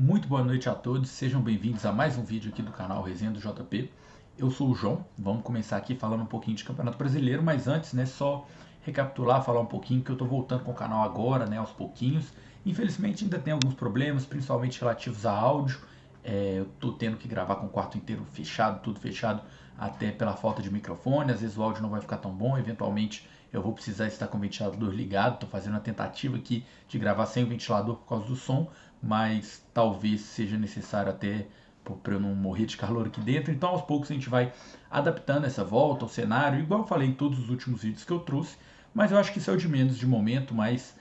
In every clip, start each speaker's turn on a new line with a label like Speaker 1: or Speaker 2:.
Speaker 1: Muito boa noite a todos, sejam bem-vindos a mais um vídeo aqui do canal Resenha do JP. Eu sou o João, vamos começar aqui falando um pouquinho de Campeonato Brasileiro, mas antes, só recapitular, falar um pouquinho que eu tô voltando com o canal agora, aos pouquinhos. Infelizmente ainda tem alguns problemas, principalmente relativos a áudio. Eu tô tendo que gravar com o quarto inteiro fechado, tudo fechado, até pela falta de microfone. Às vezes o áudio não vai ficar tão bom, eventualmente eu vou precisar estar com o ventilador ligado. Tô fazendo uma tentativa aqui de gravar sem o ventilador por causa do som, mas talvez seja necessário até para eu não morrer de calor aqui dentro. Então aos poucos a gente vai adaptando essa volta ao cenário, igual eu falei em todos os últimos vídeos que eu trouxe, mas eu acho que isso é o de menos de momento, mas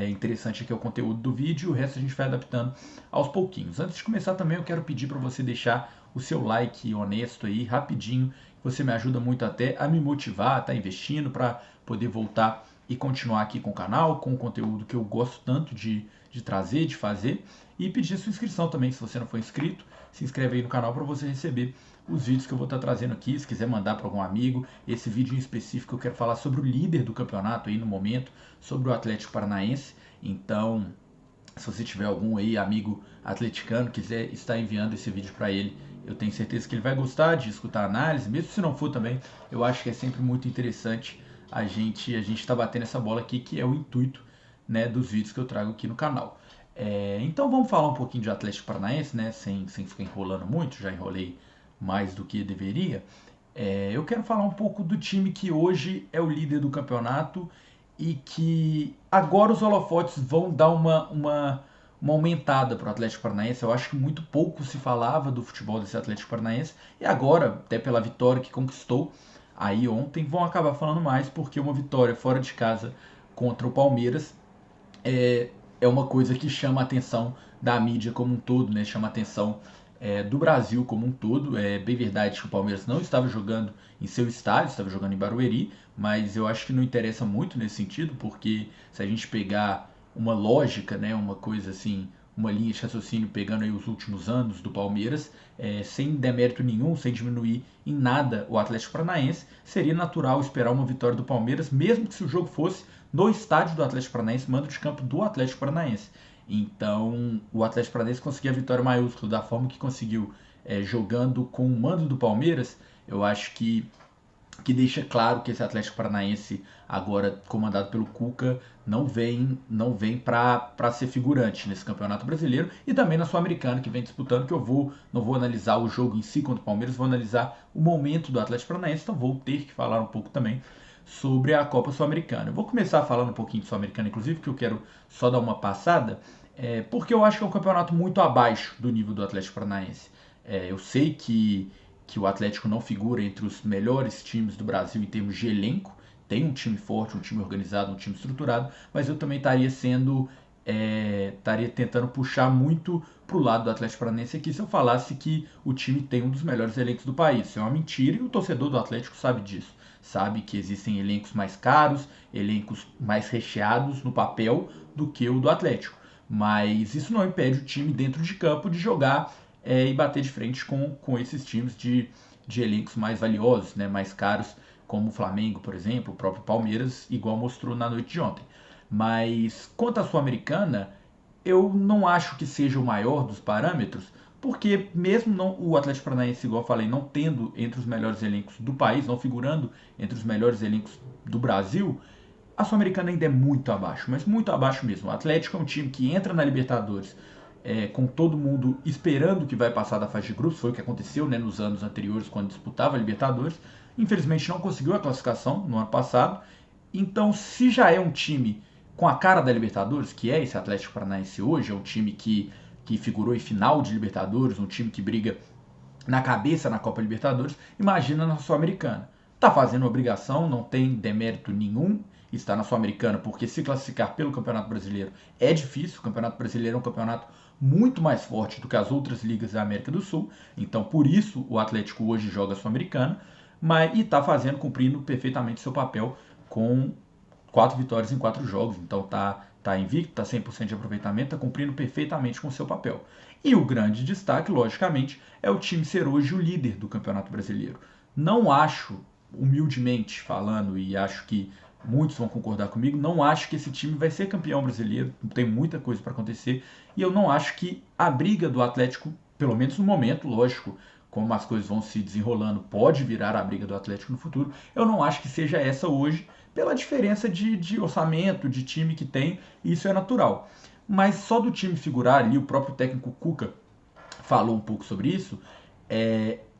Speaker 1: interessante aqui é o conteúdo do vídeo, o resto a gente vai adaptando aos pouquinhos. Antes de começar também eu quero pedir para você deixar o seu like honesto aí, rapidinho, você me ajuda muito até a me motivar, a estar investindo para poder voltar e continuar aqui com o canal, com o conteúdo que eu gosto tanto de trazer, de fazer, e pedir sua inscrição também, se você não for inscrito, se inscreve aí no canal para você receber os vídeos que eu vou estar trazendo aqui, se quiser mandar para algum amigo. Esse vídeo em específico eu quero falar sobre o líder do campeonato aí no momento, sobre o Atlético Paranaense. Então, se você tiver algum aí amigo atleticano, quiser estar enviando esse vídeo para ele, eu tenho certeza que ele vai gostar de escutar a análise, mesmo se não for também, eu acho que é sempre muito interessante a gente tá batendo essa bola aqui, que é o intuito, dos vídeos que eu trago aqui no canal. Então vamos falar um pouquinho de Atlético Paranaense, sem ficar enrolando muito, já enrolei mais do que deveria. Eu quero falar um pouco do time que hoje é o líder do campeonato e que agora os holofotes vão dar uma aumentada para o Atlético Paranaense. Eu acho que muito pouco se falava do futebol desse Atlético Paranaense e agora, até pela vitória que conquistou aí ontem, vão acabar falando mais, porque uma vitória fora de casa contra o Palmeiras é uma coisa que chama a atenção da mídia como um todo, chama a atenção do Brasil como um todo. É bem verdade que o Palmeiras não estava jogando em seu estádio, estava jogando em Barueri, mas eu acho que não interessa muito nesse sentido, porque se a gente pegar uma lógica, uma coisa assim, uma linha de raciocínio pegando aí os últimos anos do Palmeiras, sem demérito nenhum, sem diminuir em nada o Atlético Paranaense, seria natural esperar uma vitória do Palmeiras, mesmo que se o jogo fosse no estádio do Atlético Paranaense, mando de campo do Atlético Paranaense. Então, o Atlético Paranaense conseguiu a vitória maiúscula da forma que conseguiu, jogando com o mando do Palmeiras. Eu acho que deixa claro que esse Atlético Paranaense, agora comandado pelo Cuca, não vem para ser figurante nesse Campeonato Brasileiro e também na Sul-Americana, que vem disputando, que não vou analisar o jogo em si contra o Palmeiras, vou analisar o momento do Atlético Paranaense, então vou ter que falar um pouco também sobre a Copa Sul-Americana. Eu vou começar falando um pouquinho de Sul-Americana, inclusive, que eu quero só dar uma passada, porque eu acho que é um campeonato muito abaixo do nível do Atlético Paranaense. Eu sei que o Atlético não figura entre os melhores times do Brasil em termos de elenco, tem um time forte, um time organizado, um time estruturado, mas eu também estaria tentando puxar muito para o lado do Atlético Paranaense aqui se eu falasse que o time tem um dos melhores elencos do país. Isso é uma mentira e o torcedor do Atlético sabe disso. Sabe que existem elencos mais caros, elencos mais recheados no papel do que o do Atlético. Mas isso não impede o time dentro de campo de jogar e bater de frente com esses times de elencos mais valiosos, mais caros, como o Flamengo, por exemplo, o próprio Palmeiras, igual mostrou na noite de ontem. Mas quanto à Sul-Americana, eu não acho que seja o maior dos parâmetros, porque mesmo o Atlético Paranaense, igual eu falei, não tendo entre os melhores elencos do país, não figurando entre os melhores elencos do Brasil, a Sul-Americana ainda é muito abaixo, mas muito abaixo mesmo. O Atlético é um time que entra na Libertadores com todo mundo esperando que vai passar da fase de grupos, foi o que aconteceu nos anos anteriores quando disputava a Libertadores. Infelizmente não conseguiu a classificação no ano passado. Então, se já é um time com a cara da Libertadores, que é esse Atlético Paranaense hoje, é um time que figurou em final de Libertadores, um time que briga na cabeça na Copa Libertadores, imagina na Sul-Americana. Tá fazendo obrigação, não tem demérito nenhum estar na Sul-Americana, porque se classificar pelo Campeonato Brasileiro é difícil. O Campeonato Brasileiro é um campeonato muito mais forte do que as outras ligas da América do Sul, então por isso o Atlético hoje joga a Sul-Americana, e está cumprindo perfeitamente seu papel com 4 vitórias em 4 jogos, então tá invicto, tá 100% de aproveitamento, tá cumprindo perfeitamente com seu papel. E o grande destaque, logicamente, é o time ser hoje o líder do Campeonato Brasileiro. Não acho, humildemente falando, e acho que muitos vão concordar comigo, não acho que esse time vai ser campeão brasileiro, tem muita coisa para acontecer, e eu não acho que a briga do Atlético, pelo menos no momento, lógico, como as coisas vão se desenrolando, pode virar a briga do Atlético no futuro, eu não acho que seja essa hoje, pela diferença de orçamento, de time que tem, e isso é natural. Mas só do time figurar ali, o próprio técnico Cuca falou um pouco sobre isso,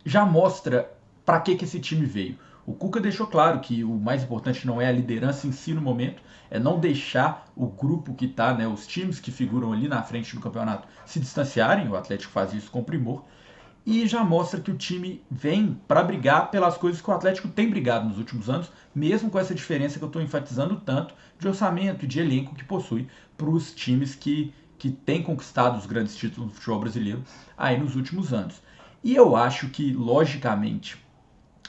Speaker 1: já mostra para que esse time veio. O Cuca deixou claro que o mais importante não é a liderança em si no momento, é não deixar o grupo que está, né, os times que figuram ali na frente do campeonato se distanciarem, o Atlético faz isso com primor, e já mostra que o time vem para brigar pelas coisas que o Atlético tem brigado nos últimos anos, mesmo com essa diferença que eu estou enfatizando tanto de orçamento e de elenco que possui para os times que têm conquistado os grandes títulos do futebol brasileiro aí nos últimos anos. E eu acho que, logicamente,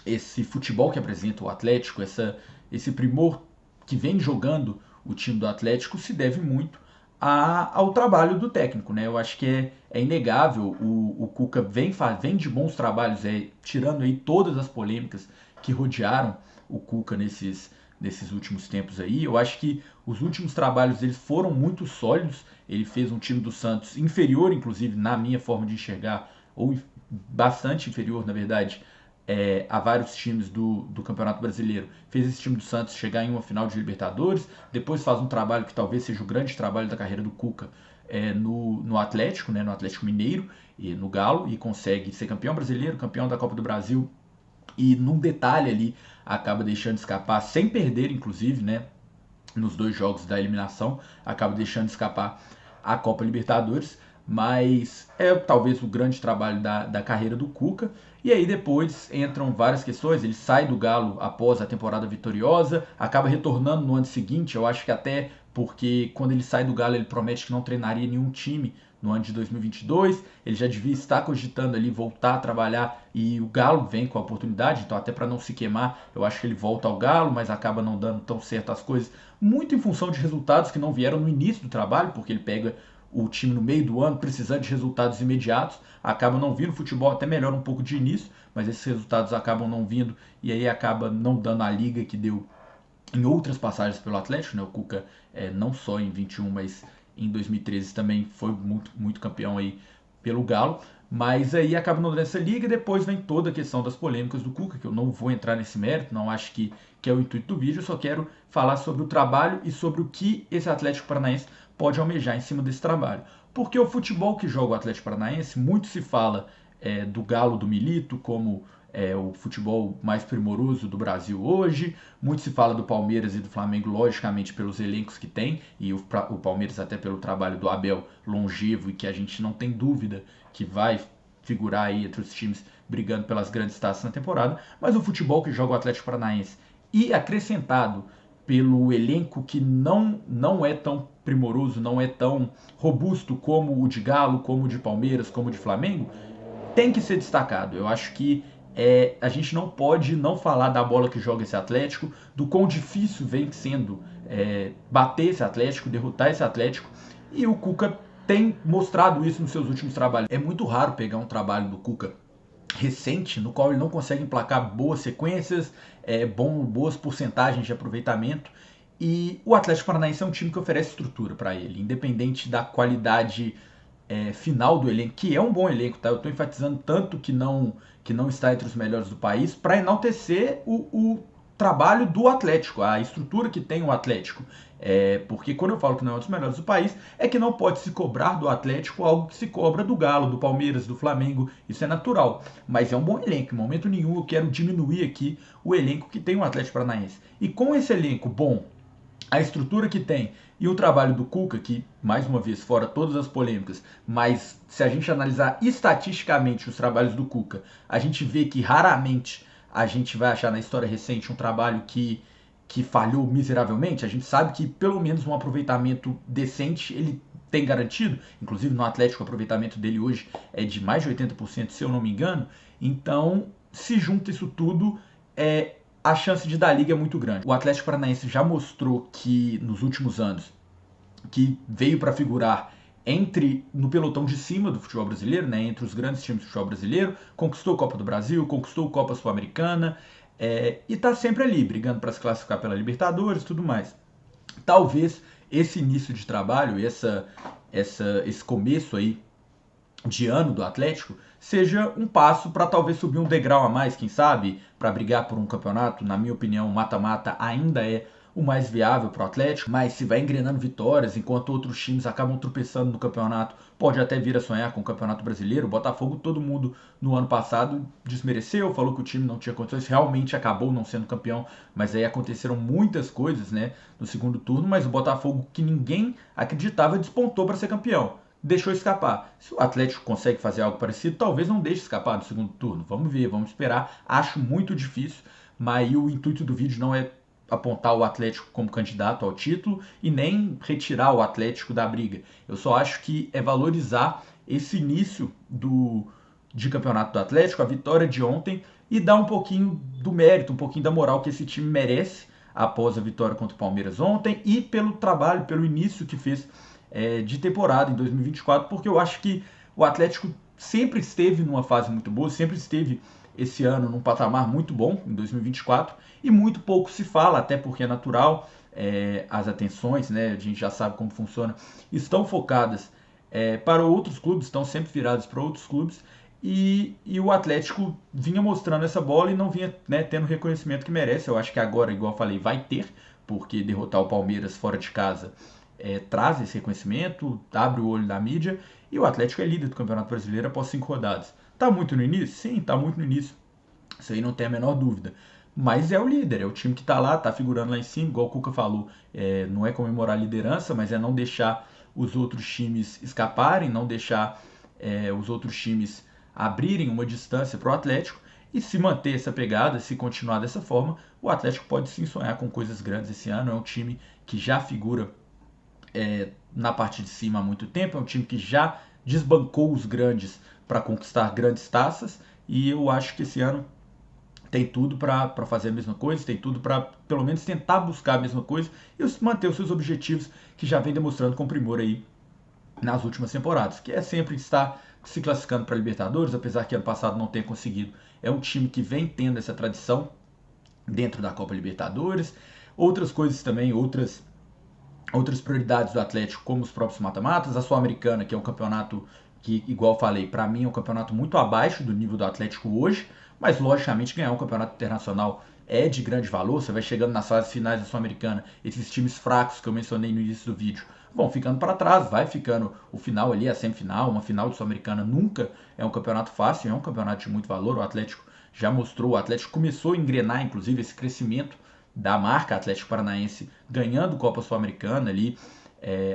Speaker 1: esse futebol que apresenta o Atlético, esse primor que vem jogando o time do Atlético, se deve muito ao trabalho do técnico, né? Eu acho que é inegável, o Cuca vem de bons trabalhos, tirando aí todas as polêmicas que rodearam o Cuca nesses últimos tempos aí. Eu acho que os últimos trabalhos deles foram muito sólidos. Ele fez um time do Santos inferior, inclusive, na minha forma de enxergar, ou bastante inferior, na verdade, a vários times do Campeonato Brasileiro. Fez esse time do Santos chegar em uma final de Libertadores, depois faz um trabalho que talvez seja o grande trabalho da carreira do Cuca no Atlético, né, no Atlético Mineiro e no Galo, e consegue ser campeão brasileiro, campeão da Copa do Brasil, e num detalhe ali acaba deixando escapar, sem perder inclusive, né, nos 2 jogos da eliminação, acaba deixando escapar a Copa Libertadores, mas é talvez o grande trabalho da carreira do Cuca. E aí depois entram várias questões, ele sai do Galo após a temporada vitoriosa, acaba retornando no ano seguinte, eu acho que até porque quando ele sai do Galo ele promete que não treinaria nenhum time no ano de 2022, ele já devia estar cogitando ali voltar a trabalhar e o Galo vem com a oportunidade, então até para não se queimar, eu acho que ele volta ao Galo, mas acaba não dando tão certo as coisas, muito em função de resultados que não vieram no início do trabalho, porque ele pega o time no meio do ano precisando de resultados imediatos, acaba não vindo, o futebol até melhora um pouco de início, mas esses resultados acabam não vindo e aí acaba não dando a liga que deu em outras passagens pelo Atlético, né? O Cuca não só em 21, mas em 2013 também foi muito campeão aí pelo Galo, mas aí acaba não dando essa liga e depois vem toda a questão das polêmicas do Cuca, que eu não vou entrar nesse mérito, não acho que é o intuito do vídeo, eu só quero falar sobre o trabalho e sobre o que esse Atlético Paranaense pode almejar em cima desse trabalho. Porque o futebol que joga o Atlético Paranaense, muito se fala do Galo do Milito como o futebol mais primoroso do Brasil hoje. Muito se fala do Palmeiras e do Flamengo, logicamente, pelos elencos que tem, e o Palmeiras até pelo trabalho do Abel longevo, e que a gente não tem dúvida que vai figurar aí entre os times brigando pelas grandes taças na temporada. Mas o futebol que joga o Atlético Paranaense, e acrescentado pelo elenco que não é tão primoroso, não é tão robusto como o de Galo, como o de Palmeiras, como o de Flamengo, tem que ser destacado. Eu acho que a gente não pode não falar da bola que joga esse Atlético, do quão difícil vem sendo bater esse Atlético, derrotar esse Atlético, e o Cuca tem mostrado isso nos seus últimos trabalhos. É muito raro pegar um trabalho do Cuca recente, no qual ele não consegue emplacar boas sequências, boas porcentagens de aproveitamento, e o Atlético Paranaense é um time que oferece estrutura para ele, independente da qualidade final do elenco, que é um bom elenco, tá? Eu estou enfatizando tanto que não está entre os melhores do país, para enaltecer o trabalho do Atlético, a estrutura que tem o Atlético. Porque quando eu falo que não é um dos melhores do país, é que não pode se cobrar do Atlético algo que se cobra do Galo, do Palmeiras, do Flamengo, isso é natural. Mas é um bom elenco, em momento nenhum eu quero diminuir aqui o elenco que tem o Atlético Paranaense. E com esse elenco bom, a estrutura que tem e o trabalho do Cuca, que, mais uma vez, fora todas as polêmicas, mas se a gente analisar estatisticamente os trabalhos do Cuca, a gente vê que raramente a gente vai achar na história recente um trabalho que falhou miseravelmente. A gente sabe que pelo menos um aproveitamento decente ele tem garantido, inclusive no Atlético o aproveitamento dele hoje é de mais de 80%, se eu não me engano. Então, se junta isso tudo, a chance de dar liga é muito grande. O Atlético Paranaense já mostrou que nos últimos anos que veio para figurar no pelotão de cima do futebol brasileiro, né, entre os grandes times do futebol brasileiro, conquistou a Copa do Brasil, conquistou a Copa Sul-Americana, e tá sempre ali, brigando para se classificar pela Libertadores e tudo mais. Talvez esse início de trabalho, esse começo aí de ano do Atlético, seja um passo para talvez subir um degrau a mais, quem sabe, para brigar por um campeonato. Na minha opinião, o mata-mata ainda é o mais viável para o Atlético, mas se vai engrenando vitórias, enquanto outros times acabam tropeçando no campeonato, pode até vir a sonhar com o Campeonato Brasileiro. O Botafogo, todo mundo no ano passado desmereceu, falou que o time não tinha condições, realmente acabou não sendo campeão, mas aí aconteceram muitas coisas, né, no segundo turno, mas o Botafogo, que ninguém acreditava, despontou para ser campeão. Deixou escapar. Se o Atlético consegue fazer algo parecido, talvez não deixe escapar no segundo turno. Vamos ver, vamos esperar. Acho muito difícil, mas o intuito do vídeo não é apontar o Atlético como candidato ao título e nem retirar o Atlético da briga. Eu só acho que é valorizar esse início de campeonato do Atlético, a vitória de ontem, e dar um pouquinho do mérito, um pouquinho da moral que esse time merece após a vitória contra o Palmeiras ontem e pelo trabalho, pelo início que fez de temporada em 2024, porque eu acho que o Atlético sempre esteve numa fase muito boa, sempre esteve esse ano num patamar muito bom, em 2024, e muito pouco se fala, até porque é natural, as atenções, né, a gente já sabe como funciona, estão focadas para outros clubes, estão sempre virados para outros clubes, e o Atlético vinha mostrando essa bola e não vinha, né, tendo o reconhecimento que merece. Eu acho que agora, igual eu falei, vai ter, porque derrotar o Palmeiras fora de casa traz esse reconhecimento, abre o olho da mídia, e o Atlético é líder do Campeonato Brasileiro após 5 rodadas. Tá muito no início? Sim, tá muito no início. Isso aí não tem a menor dúvida. Mas é o líder, é o time que tá lá, tá figurando lá em cima, igual o Cuca falou. Não é comemorar a liderança, mas é não deixar os outros times escaparem, não deixar os outros times abrirem uma distância para o Atlético. E se manter essa pegada, se continuar dessa forma, o Atlético pode sim sonhar com coisas grandes esse ano. É um time que já figura na parte de cima há muito tempo, é um time que já desbancou os grandes para conquistar grandes taças, e eu acho que esse ano tem tudo para fazer a mesma coisa, tem tudo para pelo menos tentar buscar a mesma coisa e manter os seus objetivos que já vem demonstrando com primor aí nas últimas temporadas, que é sempre estar se classificando para a Libertadores, apesar que ano passado não tenha conseguido. É um time que vem tendo essa tradição dentro da Copa Libertadores. Outras coisas também, outras prioridades do Atlético, como os próprios mata-matas, a Sul-Americana, que é um campeonato que, igual falei, para mim é um campeonato muito abaixo do nível do Atlético hoje, mas logicamente ganhar um campeonato internacional é de grande valor. Você vai chegando nas fases finais da Sul-Americana, esses times fracos que eu mencionei no início do vídeo vão ficando para trás, vai ficando o final ali, a semifinal, uma final de Sul-Americana nunca é um campeonato fácil, é um campeonato de muito valor. O Atlético já mostrou, o Atlético começou a engrenar, inclusive, esse crescimento da marca Atlético Paranaense ganhando Copa Sul-Americana ali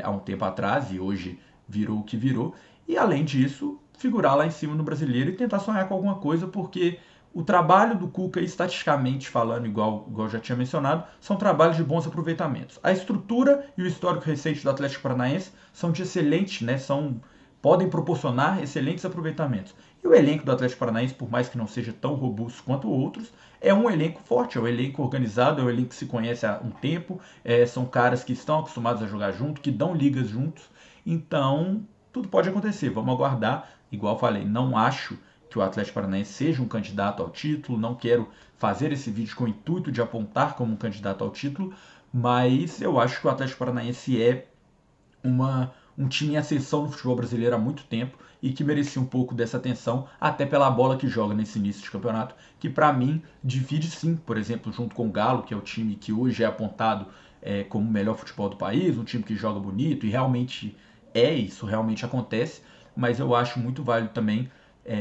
Speaker 1: há um tempo atrás, e hoje virou o que virou. E além disso, figurar lá em cima no Brasileiro e tentar sonhar com alguma coisa, porque o trabalho do Cuca, estatisticamente falando, igual eu já tinha mencionado, são trabalhos de bons aproveitamentos. A estrutura e o histórico recente do Atlético Paranaense são de excelente, né, podem proporcionar excelentes aproveitamentos. E o elenco do Atlético Paranaense, por mais que não seja tão robusto quanto outros, é um elenco forte, é um elenco organizado, é um elenco que se conhece há um tempo, são caras que estão acostumados a jogar junto, que dão ligas juntos. Então, tudo pode acontecer. Vamos aguardar. Igual eu falei, não acho que o Atlético Paranaense seja um candidato ao título, não quero fazer esse vídeo com o intuito de apontar como um candidato ao título, mas eu acho que o Atlético Paranaense é um time em ascensão no futebol brasileiro há muito tempo e que merecia um pouco dessa atenção, até pela bola que joga nesse início de campeonato, que para mim divide sim, por exemplo, junto com o Galo, que é o time que hoje é apontado como o melhor futebol do país, um time que joga bonito, e realmente isso realmente acontece, mas eu acho muito válido também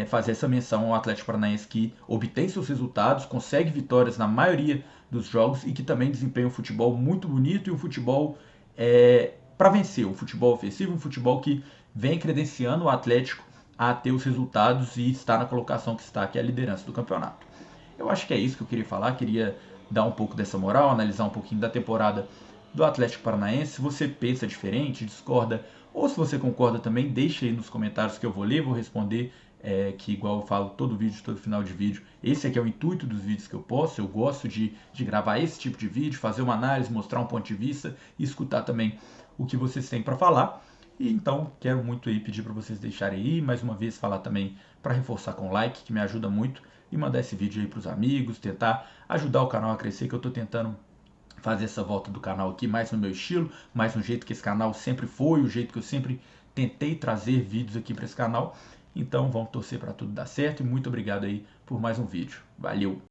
Speaker 1: fazer essa menção ao Atlético Paranaense, que obtém seus resultados, consegue vitórias na maioria dos jogos e que também desempenha um futebol muito bonito e um futebol para vencer, um futebol ofensivo, um futebol que vem credenciando o Atlético a ter os resultados e estar na colocação que está, que é a liderança do campeonato. Eu acho que é isso que eu queria falar, queria dar um pouco dessa moral, analisar um pouquinho da temporada do Atlético Paranaense. Se você pensa diferente, discorda, ou se você concorda também, deixa aí nos comentários que eu vou ler, vou responder, que igual eu falo todo vídeo, todo final de vídeo, esse aqui é o intuito dos vídeos que eu posto. Eu gosto de gravar esse tipo de vídeo, fazer uma análise, mostrar um ponto de vista e escutar também o que vocês têm para falar. E então quero muito aí pedir para vocês deixarem aí, mais uma vez falar também para reforçar com o like, que me ajuda muito, e mandar esse vídeo aí para os amigos, tentar ajudar o canal a crescer, que eu estou tentando fazer essa volta do canal aqui mais no meu estilo, mais no jeito que esse canal sempre foi, o jeito que eu sempre tentei trazer vídeos aqui para esse canal. Então vamos torcer para tudo dar certo e muito obrigado aí por mais um vídeo. Valeu!